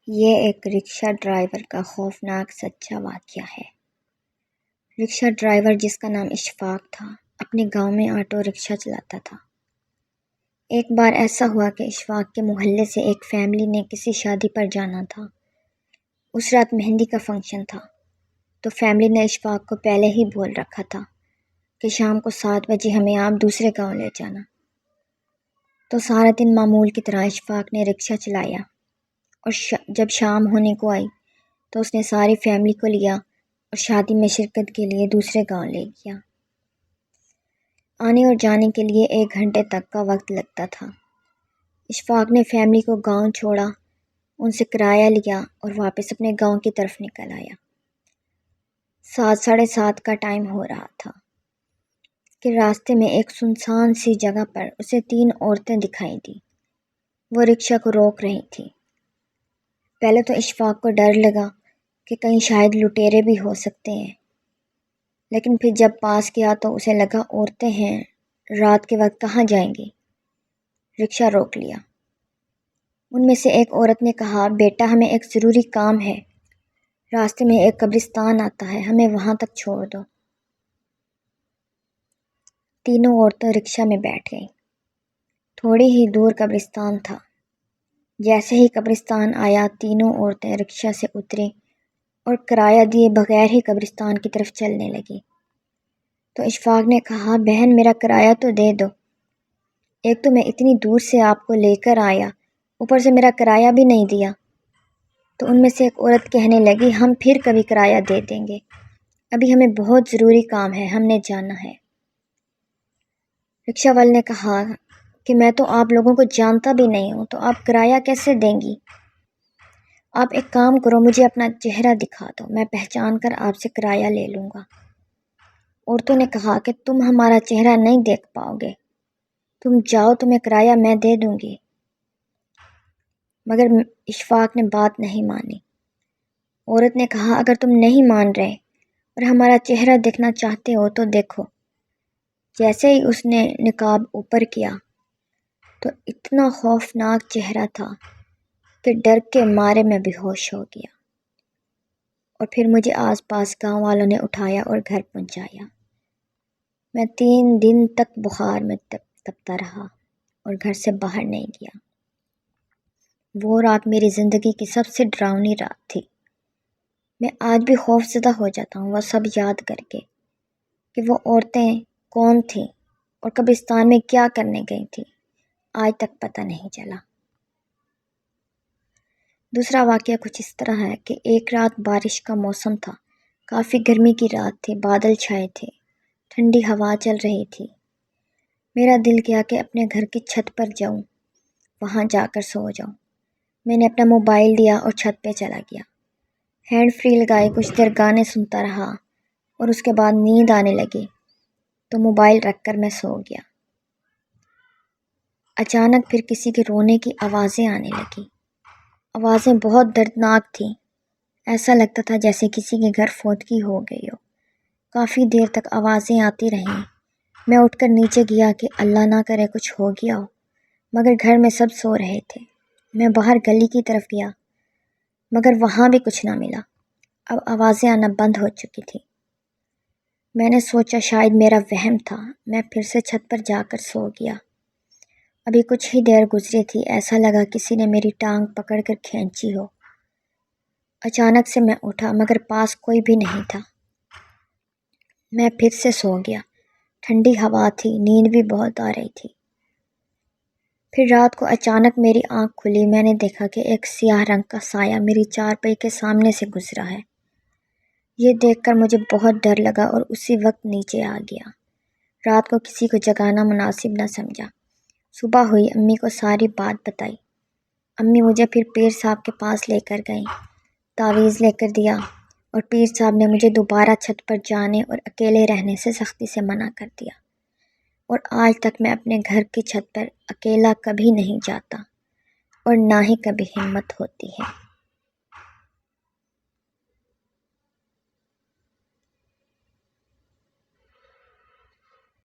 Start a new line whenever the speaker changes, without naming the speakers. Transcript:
یہ ایک رکشہ ڈرائیور کا خوفناک سچا واقعہ ہے۔ رکشہ ڈرائیور، جس کا نام اشفاق تھا، اپنے گاؤں میں آٹو رکشہ چلاتا تھا۔ ایک بار ایسا ہوا کہ اشفاق کے محلے سے ایک فیملی نے کسی شادی پر جانا تھا۔ اس رات مہندی کا فنکشن تھا، تو فیملی نے اشفاق کو پہلے ہی بول رکھا تھا کہ شام کو 7 بجے ہمیں آپ دوسرے گاؤں لے جانا۔ تو سارا دن معمول کی طرح اشفاق نے رکشہ چلایا، اور جب شام ہونے کو آئی تو اس نے ساری فیملی کو لیا اور شادی میں شرکت کے لیے دوسرے گاؤں لے گیا۔ آنے اور جانے کے لیے 1 گھنٹے تک کا وقت لگتا تھا۔ اشفاق نے فیملی کو گاؤں چھوڑا، ان سے کرایہ لیا اور واپس اپنے گاؤں کی طرف نکل آیا۔ 7 ساڑھے 7 کا ٹائم ہو رہا تھا کہ راستے میں ایک سنسان سی جگہ پر اسے 3 عورتیں دکھائی دیں۔ وہ رکشہ کو روک رہی تھیں۔ پہلے تو اشفاق کو ڈر لگا کہ کہیں شاید لٹیرے بھی ہو سکتے ہیں، لیکن پھر جب پاس کیا تو اسے لگا عورتیں ہیں، رات کے وقت کہاں جائیں گی۔ رکشہ روک لیا۔ ان میں سے ایک عورت نے کہا، بیٹا ہمیں ایک ضروری کام ہے، راستے میں ایک قبرستان آتا ہے، ہمیں وہاں تک چھوڑ دو۔ تینوں عورتیں رکشہ میں بیٹھ گئیں۔ تھوڑی ہی دور قبرستان تھا۔ جیسے ہی قبرستان آیا، تینوں عورتیں رکشہ سے اتریں اور کرایہ دیے بغیر ہی قبرستان کی طرف چلنے لگیں۔ تو اشفاق نے کہا، بہن میرا کرایہ تو دے دو، ایک تو میں اتنی دور سے آپ کو لے کر آیا، اوپر سے میرا کرایہ بھی نہیں دیا۔ تو ان میں سے ایک عورت کہنے لگی، ہم پھر کبھی کرایہ دے دیں گے، ابھی ہمیں بہت ضروری کام ہے، ہم نے جانا ہے۔ رکشہ والے نے کہا کہ میں تو آپ لوگوں کو جانتا بھی نہیں ہوں، تو آپ کرایہ کیسے دیں گی؟ آپ ایک کام کرو، مجھے اپنا چہرہ دکھا دو، میں پہچان کر آپ سے کرایہ لے لوں گا۔ عورتوں نے کہا کہ تم ہمارا چہرہ نہیں دیکھ پاؤ گے، تم جاؤ، تمہیں کرایہ میں دے دوں گی۔ مگر اشفاق نے بات نہیں مانی۔ عورت نے کہا، اگر تم نہیں مان رہے اور ہمارا چہرہ دیکھنا چاہتے ہو تو دیکھو۔ جیسے ہی اس نے نقاب اوپر کیا تو اتنا خوفناک چہرہ تھا کہ ڈر کے مارے میں بے ہوش ہو گیا، اور پھر مجھے آس پاس گاؤں والوں نے اٹھایا اور گھر پہنچایا۔ میں 3 دن تک بخار میں تپتا رہا اور گھر سے باہر نہیں گیا۔ وہ رات میری زندگی کی سب سے ڈراؤنی رات تھی۔ میں آج بھی خوف زدہ ہو جاتا ہوں وہ سب یاد کر کے کہ وہ عورتیں کون تھیں اور قبرستان میں کیا کرنے گئی تھیں، آج تک پتہ نہیں چلا۔ دوسرا واقعہ کچھ اس طرح ہے کہ ایک رات بارش کا موسم تھا، کافی گرمی کی رات تھی، بادل چھائے تھے، ٹھنڈی ہوا چل رہی تھی۔ میرا دل کیا کہ اپنے گھر کی چھت پر جاؤں، وہاں جا کر سو جاؤں۔ میں نے اپنا موبائل لیا اور چھت پہ چلا گیا۔ ہینڈ فری لگائے کچھ دیر گانے سنتا رہا، اور اس کے بعد نیند آنے لگی تو موبائل رکھ کر میں سو گیا۔ اچانک پھر کسی کے رونے کی آوازیں آنے لگیں۔ آوازیں بہت دردناک تھیں، ایسا لگتا تھا جیسے کسی کے گھر فوتگی ہو گئی ہو۔ کافی دیر تک آوازیں آتی رہیں۔ میں اٹھ کر نیچے گیا کہ اللہ نہ کرے کچھ ہو گیا ہو، مگر گھر میں سب سو رہے تھے۔ میں باہر گلی کی طرف گیا، مگر وہاں بھی کچھ نہ ملا۔ اب آوازیں آنا بند ہو چکی تھی۔ میں نے سوچا شاید میرا وہم تھا، میں پھر سے چھت پر جا کر سو گیا۔ ابھی کچھ ہی دیر گزری تھی، ایسا لگا کسی نے میری ٹانگ پکڑ کر کھینچی ہو۔ اچانک سے میں اٹھا، مگر پاس کوئی بھی نہیں تھا۔ میں پھر سے سو گیا۔ ٹھنڈی ہوا تھی، نیند بھی بہت آ رہی تھی۔ پھر رات کو اچانک میری آنکھ کھلی، میں نے دیکھا کہ ایک سیاہ رنگ کا سایہ میری چارپائی کے سامنے سے گزرا ہے۔ یہ دیکھ کر مجھے بہت ڈر لگا اور اسی وقت نیچے آ گیا۔ رات کو کسی کو جگانا مناسب نہ سمجھا۔ صبح ہوئی، امی کو ساری بات بتائی۔ امی مجھے پھر پیر صاحب کے پاس لے کر گئیں، تعویذ لے کر دیا، اور پیر صاحب نے مجھے دوبارہ چھت پر جانے اور اکیلے رہنے سے سختی سے منع کر دیا، اور آج تک میں اپنے گھر کی چھت پر اکیلا کبھی نہیں جاتا، اور نہ ہی کبھی ہمت ہوتی ہے۔